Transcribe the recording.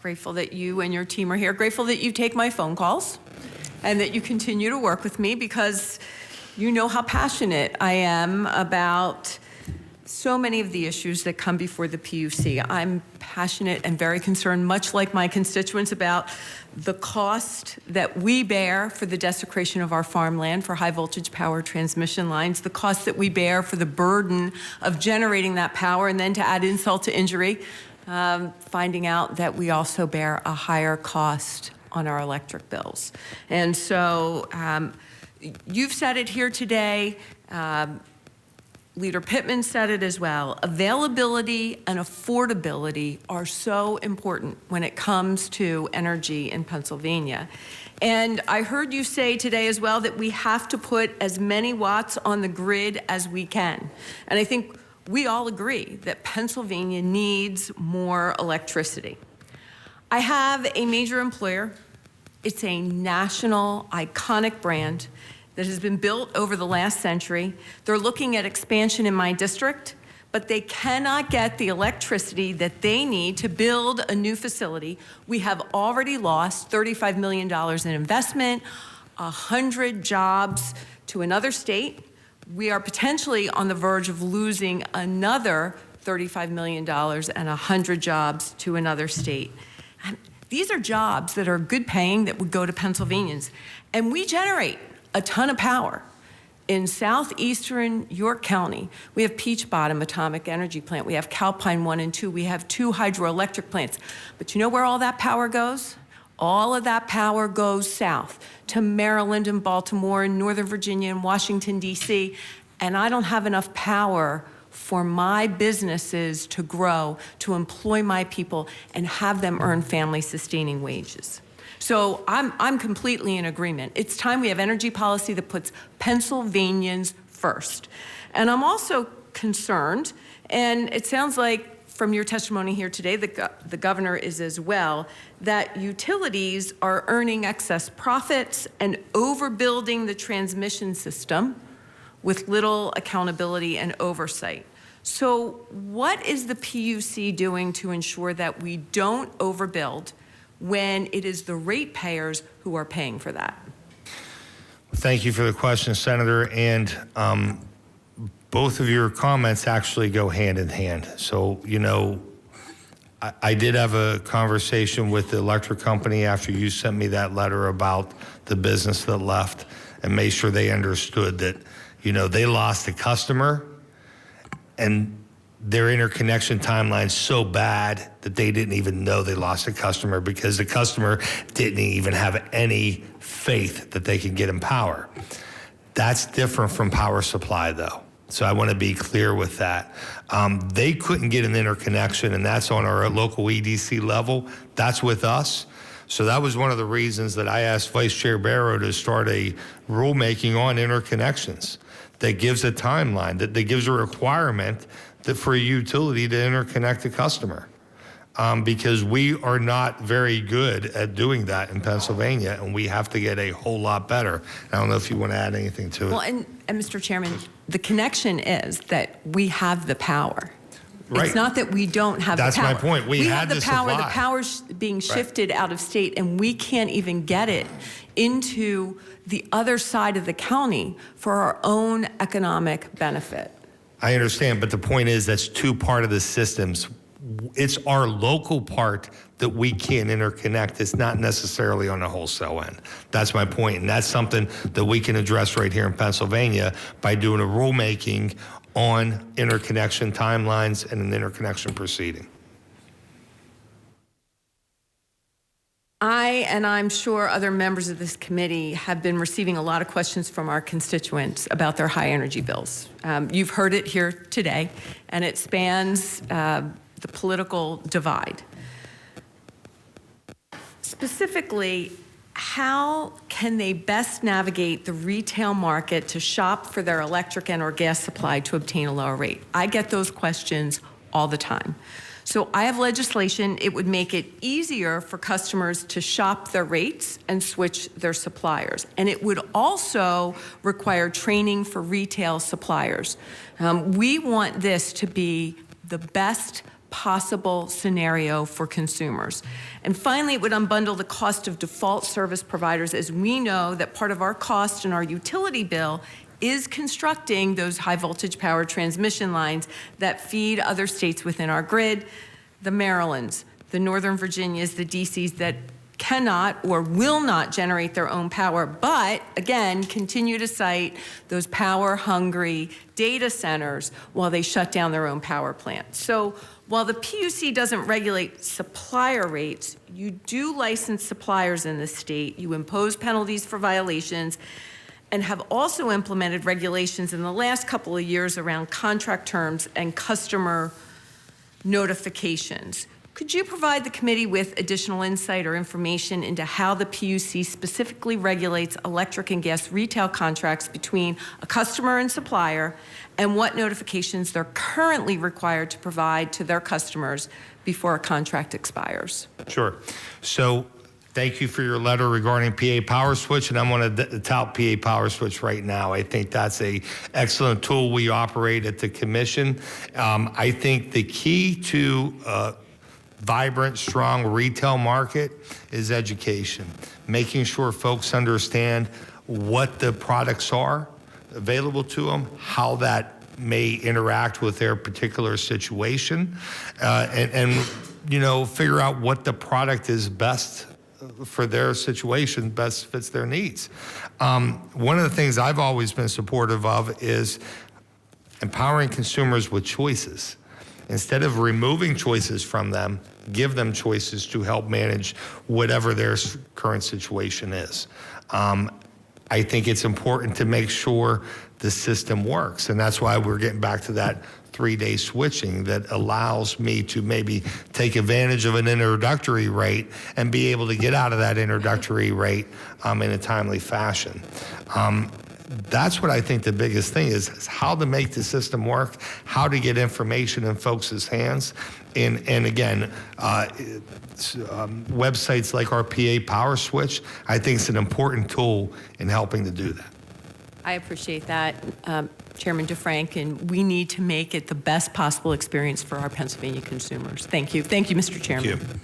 Grateful that you and your team are here. Grateful that you take my phone calls and that you continue to work with me, because you know how passionate I am about so many of the issues that come before the PUC. I'm passionate and very concerned, much like my constituents, about the cost that we bear for the desecration of our farmland for high voltage power transmission lines, the cost that we bear for the burden of generating that power, and then to add insult to injury, finding out that we also bear a higher cost on our electric bills. And so you've said it here today, Leader Pittman said it as well. Availability and affordability are so important when it comes to energy in Pennsylvania. And I heard you say today as well that we have to put as many watts on the grid as we can. And I think we all agree that Pennsylvania needs more electricity. I have a major employer. It's a national, iconic brand that has been built over the last century. They're looking at expansion in my district, but they cannot get the electricity that they need to build a new facility. We have already lost $35 million in investment, 100 jobs to another state. We are potentially on the verge of losing another $35 million and 100 jobs to another state. And these are jobs that are good paying that would go to Pennsylvanians. And we generate a ton of power. In southeastern York County, we have Peach Bottom Atomic Energy Plant. We have Calpine 1 and 2. We have 2 hydroelectric plants. But you know where all that power goes? All of that power goes south to Maryland and Baltimore and Northern Virginia and Washington, D.C. And I don't have enough power for my businesses to grow, to employ my people, and have them earn family-sustaining wages. So I'm completely in agreement. It's time we have energy policy that puts Pennsylvanians first. And I'm also concerned, and it sounds like from your testimony here today, the governor is as well, that utilities are earning excess profits and overbuilding the transmission system with little accountability and oversight. So what is the PUC doing to ensure that we don't overbuild when it is the ratepayers who are paying for that? Thank you for the question, Senator. And both of your comments actually go hand in hand. So, you know, I did have a conversation with the electric company after you sent me that letter about the business that left, and made sure they understood that, you know, they lost a customer and their interconnection timeline's so bad that they didn't even know they lost a customer, because the customer didn't even have any faith that they could get them power. That's different from power supply, though. So I want to be clear with that. They couldn't get an interconnection, and that's on our local EDC level. That's with us. So that was one of the reasons that I asked Vice Chair Barrow to start a rulemaking on interconnections that gives a timeline, that gives a requirement that for a utility to interconnect a customer. Because we are not very good at doing that in Pennsylvania, and we have to get a whole lot better. I don't know if you want to add anything to it. Well, and Mr. Chairman, the connection is that we have the power. Right. It's not that we don't have the power. That's my point. We had have the power. Supply. The power's being shifted out of state, and we can't even get it into the other side of the county for our own economic benefit. I understand, but the point is that's two part of the systems. It's our local part that we can't interconnect. It's not necessarily on the wholesale end. That's my point, and that's something that we can address right here in Pennsylvania by doing a rulemaking on interconnection timelines and an interconnection proceeding. And I'm sure other members of this committee have been receiving a lot of questions from our constituents about their high energy bills. You've heard it here today, and it spans the political divide. Specifically, how can they best navigate the retail market to shop for their electric and or gas supply to obtain a lower rate? I get those questions all the time. So I have legislation. It would make it easier for customers to shop their rates and switch their suppliers. And it would also require training for retail suppliers. We want this to be the best possible scenario for consumers. And finally, it would unbundle the cost of default service providers, as we know that part of our cost in our utility bill is constructing those high voltage power transmission lines that feed other states within our grid, the Marylands, the Northern Virginias, the DCs that cannot or will not generate their own power, but again, continue to cite those power-hungry data centers while they shut down their own power plants. So while the PUC doesn't regulate supplier rates, you do license suppliers in the state, you impose penalties for violations, and have also implemented regulations in the last couple of years around contract terms and customer notifications. Could you provide the committee with additional insight or information into how the PUC specifically regulates electric and gas retail contracts between a customer and supplier, and what notifications they're currently required to provide to their customers before a contract expires? Sure. So thank you for your letter regarding PA Power Switch, and I'm going to tout PA Power Switch right now. I think that's an excellent tool we operate at the commission. I think the key to vibrant, strong retail market is education, making sure folks understand what the products are available to them, how that may interact with their particular situation, and you know, figure out what the product is best for their situation, best fits their needs. One of the things I've always been supportive of is empowering consumers with choices. Instead of removing choices from them, give them choices to help manage whatever their current situation is. I think it's important to make sure the system works, and that's why we're getting back to that 3-day switching that allows me to maybe take advantage of an introductory rate and be able to get out of that introductory rate in a timely fashion. That's what I think the biggest thing is how to make the system work, how to get information in folks' hands. And again, websites like our PA Power Switch, I think is an important tool in helping to do that. I appreciate that, Chairman DeFrank, and we need to make it the best possible experience for our Pennsylvania consumers. Thank you. Thank you, Mr. Chairman. Thank you.